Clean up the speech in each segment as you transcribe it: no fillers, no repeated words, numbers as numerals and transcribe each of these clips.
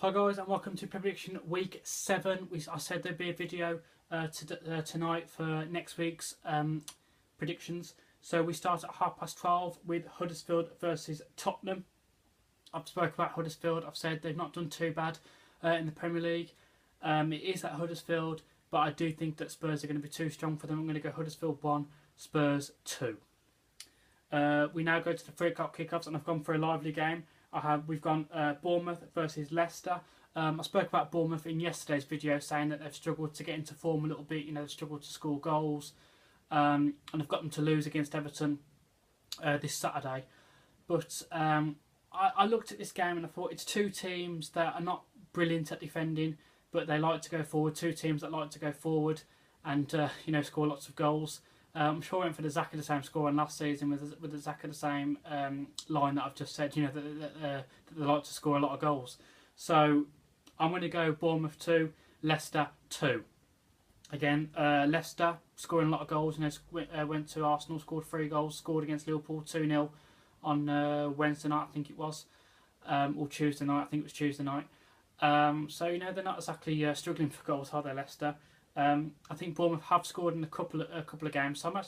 Hi guys, and welcome to prediction week 7. I said there'd be a video tonight for next week's predictions. So we start at 12:30 with Huddersfield versus Tottenham. I've spoken about Huddersfield. I've said they've not done too bad in the Premier League. It is at Huddersfield, but I do think that Spurs are going to be too strong for them. I'm going to go Huddersfield 1, Spurs 2. We now go to the 3 o'clock kickoffs, and I've gone for a lively game. We've gone Bournemouth versus Leicester. I spoke about Bournemouth in yesterday's video, saying that they've struggled to get into form a little bit. They've struggled to score goals, and I've got them to lose against Everton this Saturday. But I looked at this game and I thought it's two teams that are not brilliant at defending, but they like to go forward. Two teams that like to go forward and score lots of goals. I'm sure I went for the exactly the same score on last season with exactly the same line that I've just said. That they like to score a lot of goals. So I'm going to go Bournemouth 2, Leicester 2. Again, Leicester scoring a lot of goals. Went to Arsenal, scored 3 goals, scored against Liverpool 2-0 on Wednesday night, I think it was, or Tuesday night. I think it was Tuesday night. So they're not exactly struggling for goals, are they, Leicester? I think Bournemouth have scored in a couple of games. So like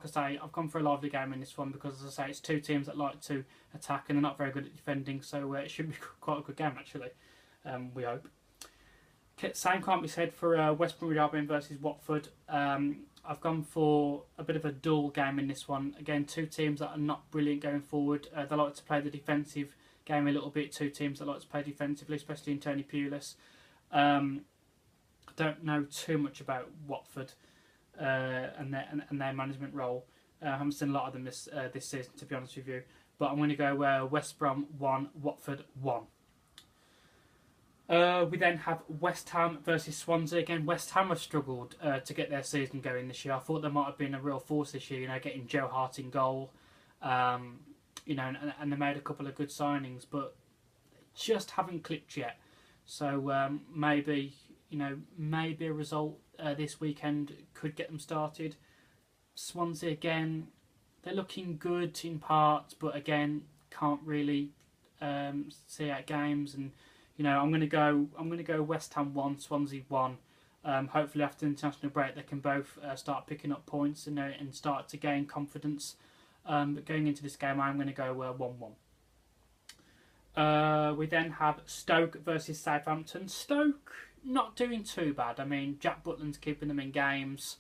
I say, I've gone for a lively game in this one because, as I say, it's two teams that like to attack and they're not very good at defending. So it should be quite a good game, actually. We hope. Same can't be said for West Bromwich Albion versus Watford. I've gone for a bit of a dull game in this one. Again, two teams that are not brilliant going forward. They like to play the defensive game a little bit. Two teams that like to play defensively, especially in Tony Pulis. I don't know too much about Watford and their management role. I haven't seen a lot of them this season, to be honest with you. But I'm going to go West Brom 1, Watford 1. We then have West Ham versus Swansea. Again, West Ham have struggled to get their season going this year. I thought there might have been a real force this year, getting Joe Hart in goal, and they made a couple of good signings, but just haven't clicked yet. So maybe a result this weekend could get them started. Swansea again, they're looking good in parts, but again can't really see out games. And I'm going to go West Ham 1, Swansea 1. Hopefully after the international break they can both start picking up points and start to gain confidence. But going into this game, I'm going to go 1-1. We then have Stoke versus Southampton. Stoke not doing too bad. I mean, Jack Butland's keeping them in games.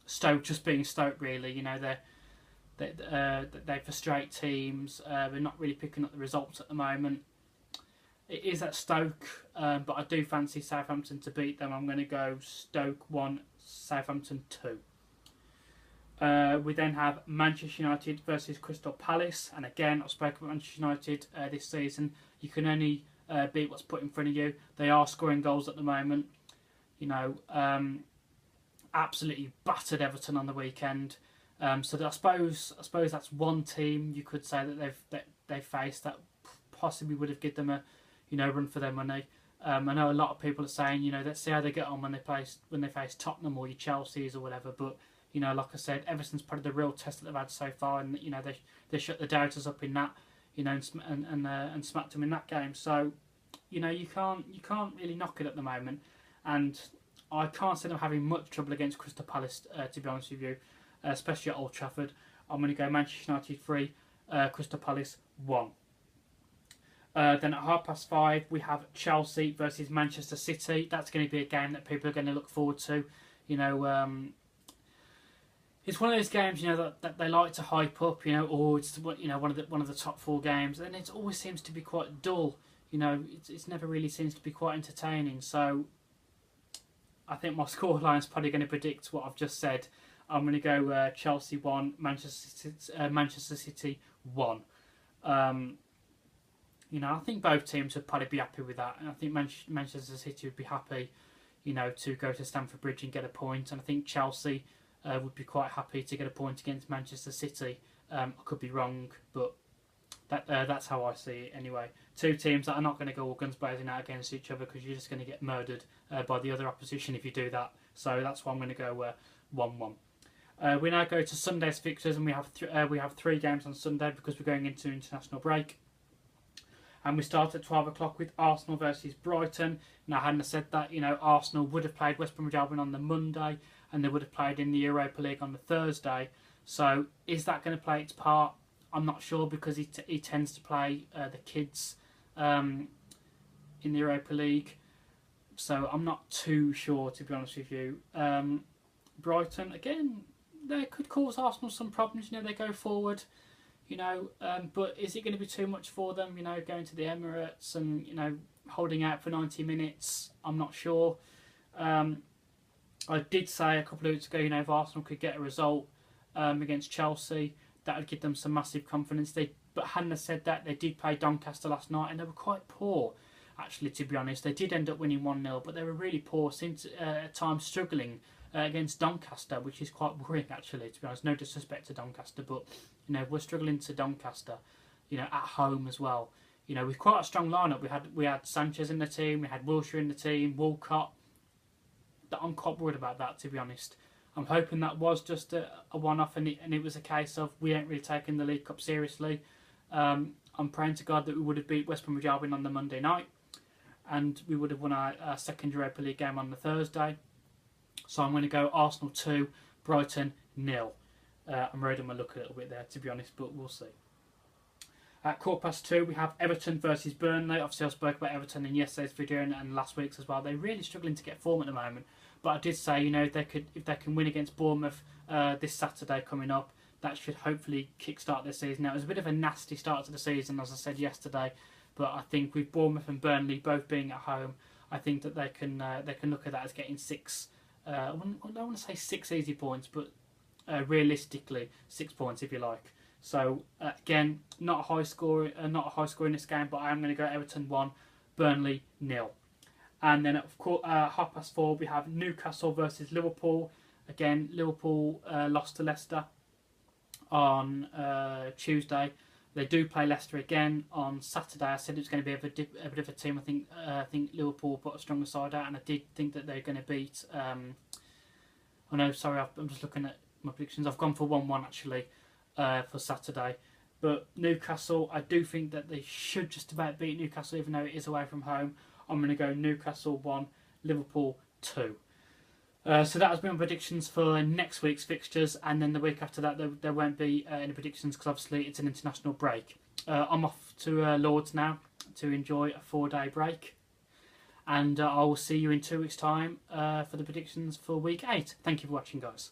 Stoke just being Stoke, really. They frustrate teams. They're not really picking up the results at the moment. It is at Stoke, but I do fancy Southampton to beat them. I'm going to go Stoke 1, Southampton 2. We then have Manchester United versus Crystal Palace, and again I've spoken about Manchester United this season. You can only beat what's put in front of you. They are scoring goals at the moment. Absolutely battered Everton on the weekend. So I suppose that's one team you could say that they've faced that possibly would have given them a run for their money. I know a lot of people are saying let's see how they get on when they face Tottenham or your Chelsea's or whatever, but like I said, Everton's probably the real test that they've had so far, and they shut the doubters up in that, and smacked them in that game. So, you can't really knock it at the moment, and I can't see them having much trouble against Crystal Palace, to be honest with you, especially at Old Trafford. I'm going to go Manchester United 3, Crystal Palace 1. Then at 5:30 we have Chelsea versus Manchester City. That's going to be a game that people are going to look forward to. It's one of those games, that they like to hype up, it's one of the top 4 games, and it always seems to be quite dull. It's never really seems to be quite entertaining. So I think my scoreline is probably going to predict what I've just said. I'm going to go Chelsea 1, Manchester City 1. I think both teams would probably be happy with that, and I think Manchester City would be happy, to go to Stamford Bridge and get a point, and I think Chelsea would be quite happy to get a point against Manchester City. I could be wrong, but that's how I see it anyway. Two teams that are not going to go all guns blazing out against each other, because you're just going to get murdered by the other opposition if you do that. So that's why I'm going to go 1-1. We now go to Sunday's fixtures, and we have 3 games on Sunday because we're going into international break. And we start at 12 o'clock with Arsenal versus Brighton. Now, hadn't I said that, Arsenal would have played West Bromwich Albion on the Monday, and they would have played in the Europa League on the Thursday. So, is that going to play its part? I'm not sure, because he tends to play the kids in the Europa League. So, I'm not too sure, to be honest with you. Brighton, again, they could cause Arsenal some problems. They go forward. But is it going to be too much for them? Going to the Emirates and holding out for 90 minutes. I'm not sure. I did say a couple of weeks ago, if Arsenal could get a result against Chelsea, that would give them some massive confidence. But hadn't I said that, they did play Doncaster last night, and they were quite poor. Actually, to be honest, they did end up winning 1-0, but they were really poor. Seemed to, at times struggling against Doncaster, which is quite worrying, actually, to be honest. No disrespect to Doncaster, but we're struggling to Doncaster, at home as well. With quite a strong lineup. We had Sanchez in the team, we had Wilshere in the team, Walcott. I'm quite worried about that, to be honest. I'm hoping that was just a one-off, and it was a case of we ain't really taking the League Cup seriously. I'm praying to God that we would have beat West Bromwich Albion on the Monday night, and we would have won our second Europa League game on the Thursday. So I'm going to go Arsenal 2, Brighton 0. I'm reading my luck a little bit there, to be honest, but we'll see. At 2:15, we have Everton versus Burnley. Obviously, I spoke about Everton in yesterday's video and last week's as well. They're really struggling to get form at the moment. But I did say, if they can win against Bournemouth this Saturday coming up, that should hopefully kickstart their season. Now, it was a bit of a nasty start to the season, as I said yesterday. But I think with Bournemouth and Burnley both being at home, I think that they can look at that as getting 6. I don't want to say 6 easy points, but realistically 6 points if you like. So again, not a high score in this game, but I am going to go Everton 1, Burnley 0. And then at 4:30 we have Newcastle versus Liverpool. Again, Liverpool lost to Leicester on Tuesday. They do play Leicester again on Saturday. I said it was going to be a bit of a team. I think Liverpool put a stronger side out, and I did think that they're going to beat. I'm just looking at my predictions. I've gone for 1-1 actually for Saturday. But Newcastle, I do think that they should just about beat Newcastle, even though it is away from home. I'm going to go Newcastle 1, Liverpool 2. So that has been my predictions for next week's fixtures, and then the week after that there won't be any predictions because obviously it's an international break. I'm off to Lords now to enjoy a 4-day break, and I will see you in 2 weeks' time for the predictions for week 8. Thank you for watching, guys.